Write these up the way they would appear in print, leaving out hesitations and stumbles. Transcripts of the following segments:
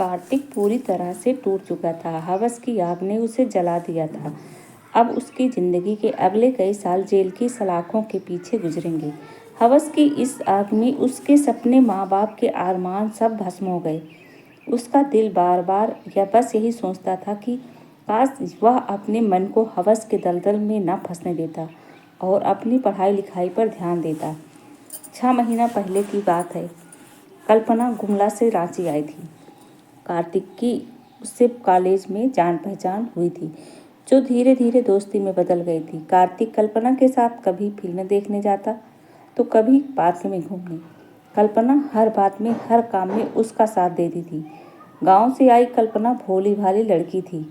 कार्तिक पूरी तरह से टूट चुका था। हवस की आग ने उसे जला दिया था। अब उसकी जिंदगी के अगले कई साल जेल की सलाखों के पीछे गुजरेंगे। हवस की इस आग में उसके सपने, माँ बाप के अरमान सब भस्म हो गए। उसका दिल बार बार या बस यही सोचता था कि काश वह अपने मन को हवस के दलदल में न फंसने देता और अपनी पढ़ाई लिखाई पर ध्यान देता। 6 महीना पहले की बात है। कल्पना गुमला से रांची आई थी। कार्तिक की उससे कॉलेज में जान पहचान हुई थी, जो धीरे धीरे दोस्ती में बदल गई थी। कार्तिक कल्पना के साथ कभी फिल्म देखने जाता तो कभी पार्क में घूमने। कल्पना हर बात में, हर काम में उसका साथ देती थी। गांव से आई कल्पना भोली भाली लड़की थी।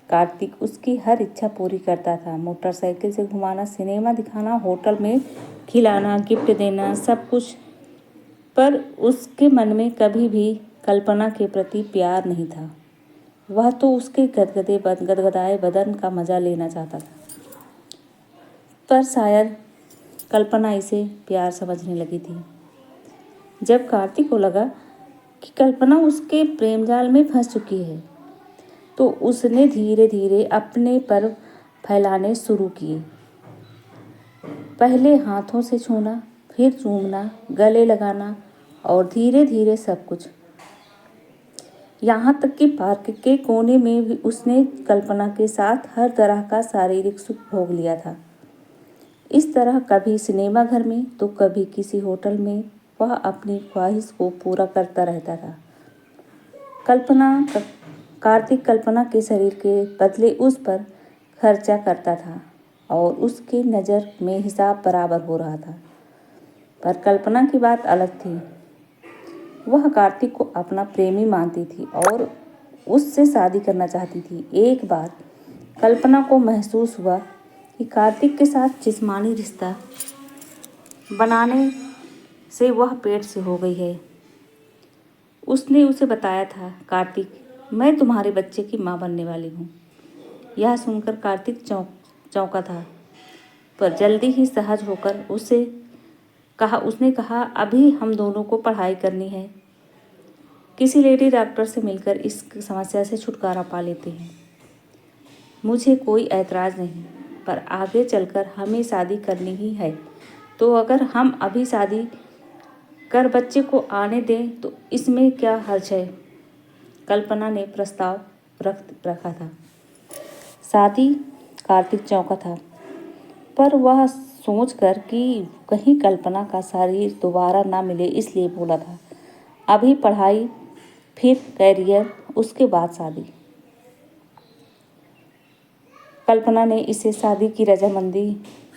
कार्तिक उसकी हर इच्छा पूरी करता था। मोटरसाइकिल से घुमाना, सिनेमा दिखाना, होटल में खिलाना, गिफ्ट देना, सब कुछ। पर उसके मन में कभी भी कल्पना के प्रति प्यार नहीं था। वह तो उसके गदगदाए बदन का मजा लेना चाहता था। पर शायद कल्पना इसे प्यार समझने लगी थी। जब कार्तिक को लगा कि कल्पना उसके प्रेम जाल में फंस चुकी है, तो उसने धीरे धीरे अपने पर फैलाने शुरू किए। पहले हाथों से छूना, फिर चूमना, गले लगाना और धीरे धीरे सब कुछ। यहाँ तक कि पार्क के कोने में भी उसने कल्पना के साथ हर तरह का शारीरिक सुख भोग लिया था। इस तरह कभी सिनेमा घर में तो कभी किसी होटल में वह अपनी ख्वाहिश को पूरा करता रहता था। कार्तिक कल्पना के शरीर के बदले उस पर खर्चा करता था और उसकी नज़र में हिसाब बराबर हो रहा था। पर कल्पना की बात अलग थी। वह कार्तिक को अपना प्रेमी मानती थी और उससे शादी करना चाहती थी। एक बार कल्पना को महसूस हुआ कि कार्तिक के साथ जिस्मानी रिश्ता बनाने से वह पेट से हो गई है। उसने उसे बताया था, कार्तिक, मैं तुम्हारे बच्चे की माँ बनने वाली हूँ। यह सुनकर कार्तिक चौंका था, पर जल्दी ही सहज होकर उसने कहा, अभी हम दोनों को पढ़ाई करनी है। किसी लेडी डॉक्टर से मिलकर इस समस्या से छुटकारा पा लेते हैं। मुझे कोई ऐतराज़ नहीं, पर आगे चलकर हमें शादी करनी ही है, तो अगर हम अभी शादी कर बच्चे को आने दें तो इसमें क्या हर्ज है। कल्पना ने प्रस्ताव रखा था। शादी? कार्तिक चौंका था, पर वह सोचकर कि कहीं कल्पना का शरीर दोबारा ना मिले इसलिए बोला था, अभी पढ़ाई, फिर कैरियर, उसके बाद शादी। कल्पना ने इसे शादी की रजामंदी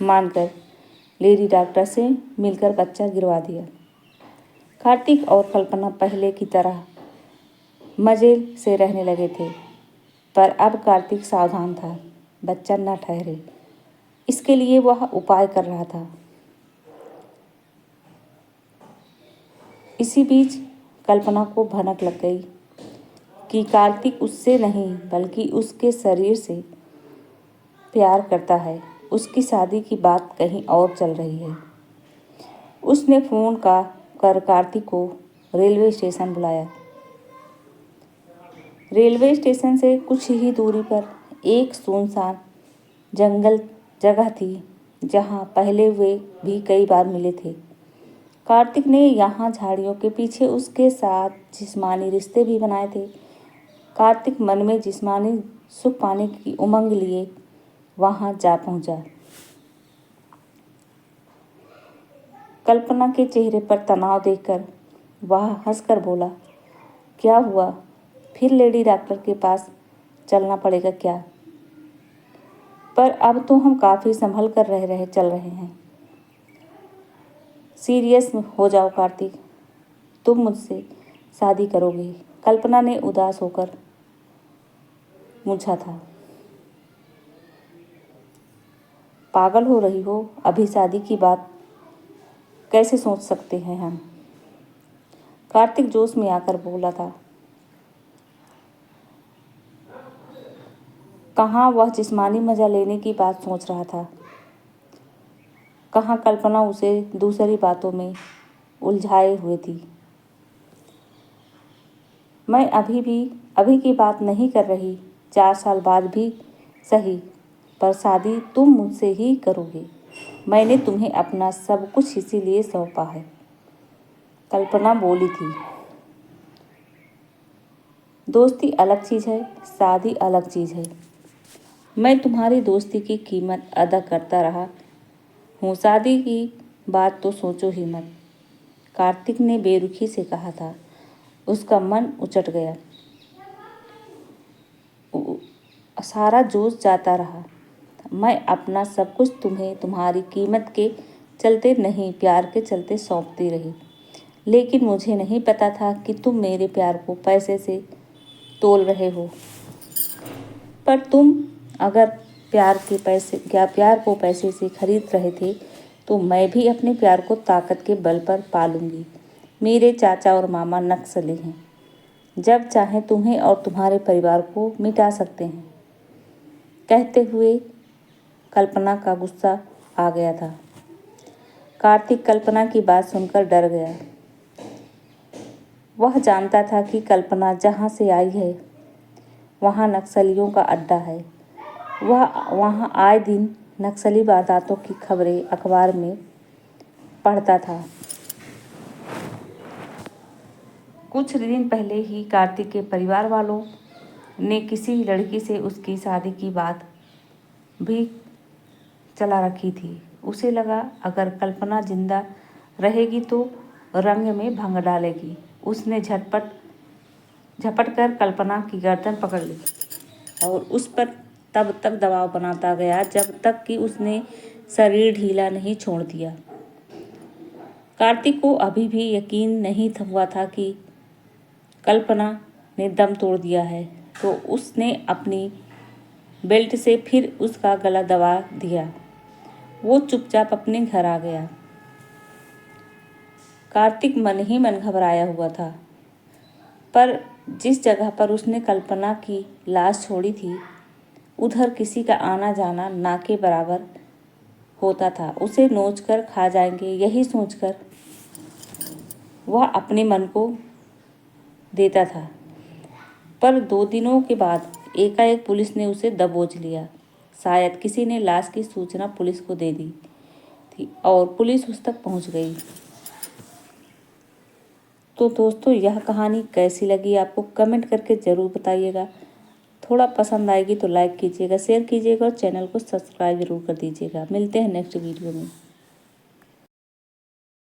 मानकर लेडी डॉक्टर से मिलकर बच्चा गिरवा दिया। कार्तिक और कल्पना पहले की तरह मजे से रहने लगे थे, पर अब कार्तिक सावधान था, बच्चा न ठहरे, इसके लिए वह उपाय कर रहा था। इसी बीच कल्पना को भनक लग गई कि कार्तिक उससे नहीं बल्कि उसके शरीर से प्यार करता है। उसकी शादी की बात कहीं और चल रही है। उसने फ़ोन कर कार्तिक को रेलवे स्टेशन बुलाया। रेलवे स्टेशन से कुछ ही दूरी पर एक सुनसान जगह थी, जहाँ पहले वे भी कई बार मिले थे। कार्तिक ने यहाँ झाड़ियों के पीछे उसके साथ जिस्मानी रिश्ते भी बनाए थे। कार्तिक मन में जिस्मानी सुख पाने की उमंग लिए वहाँ जा पहुँचा। कल्पना के चेहरे पर तनाव देखकर वह हंसकर बोला, क्या हुआ, फिर लेडी डॉक्टर के पास चलना पड़ेगा क्या? पर अब तो हम काफ़ी संभल कर चल रहे हैं। सीरियस हो जाओ कार्तिक, तुम मुझसे शादी करोगे? कल्पना ने उदास होकर पूछा था। पागल हो रही हो, अभी शादी की बात कैसे सोच सकते हैं हम? कार्तिक जोश में आकर बोला था। कहाँ वह जिस्मानी मजा लेने की बात सोच रहा था, कहाँ कल्पना उसे दूसरी बातों में उलझाए हुए थी। मैं अभी की बात नहीं कर रही, 4 साल बाद भी सही, पर शादी तुम मुझसे ही करोगे। मैंने तुम्हें अपना सब कुछ इसीलिए सौंपा है। कल्पना बोली थी, दोस्ती अलग चीज़ है, शादी अलग चीज़ है। मैं तुम्हारी दोस्ती की कीमत अदा करता रहा हूँ, शादी की बात तो सोचो ही मत। कार्तिक ने बेरुखी से कहा था। उसका मन उचट गया, सारा जोश जाता रहा। मैं अपना सब कुछ तुम्हें तुम्हारी कीमत के चलते नहीं, प्यार के चलते सौंपती रही, लेकिन मुझे नहीं पता था कि तुम मेरे प्यार को पैसे से तोल रहे हो। पर तुम अगर प्यार को पैसे से खरीद रहे थे, तो मैं भी अपने प्यार को ताकत के बल पर पालूंगी। मेरे चाचा और मामा नक्सली हैं, जब चाहे तुम्हें और तुम्हारे परिवार को मिटा सकते हैं। कहते हुए कल्पना का गुस्सा आ गया था। कार्तिक कल्पना की बात सुनकर डर गया। वह जानता था कि कल्पना जहाँ से आई है वहाँ नक्सलियों का अड्डा है। वह वहाँ आए दिन नक्सली वारदातों की खबरें अखबार में पढ़ता था। कुछ दिन पहले ही कार्तिक के परिवार वालों ने किसी लड़की से उसकी शादी की बात भी चला रखी थी। उसे लगा अगर कल्पना जिंदा रहेगी तो रंग में भंग डालेगी। उसने झपट कर कल्पना की गर्दन पकड़ ली और उस पर तब तक दबाव बनाता गया जब तक कि उसने शरीर ढीला नहीं छोड़ दिया। कार्तिक को अभी भी यकीन नहीं हुआ था कि कल्पना ने दम तोड़ दिया है, तो उसने अपनी बेल्ट से फिर उसका गला दबा दिया। वो चुपचाप अपने घर आ गया। कार्तिक मन ही मन घबराया हुआ था, पर जिस जगह पर उसने कल्पना की लाश छोड़ी थी, उधर किसी का आना जाना ना के बराबर होता था। उसे नोच कर खा जाएंगे, यही सोचकर वह अपने मन को देता था। पर 2 दिनों के बाद एकाएक पुलिस ने उसे दबोच लिया। शायद किसी ने लाश की सूचना पुलिस को दे दी थी और पुलिस उस तक पहुंच गई। तो दोस्तों, यह कहानी कैसी लगी आपको कमेंट करके ज़रूर बताइएगा। थोड़ा पसंद आएगी तो लाइक कीजिएगा, शेयर कीजिएगा और चैनल को सब्सक्राइब जरूर कर दीजिएगा। मिलते हैं नेक्स्ट वीडियो में।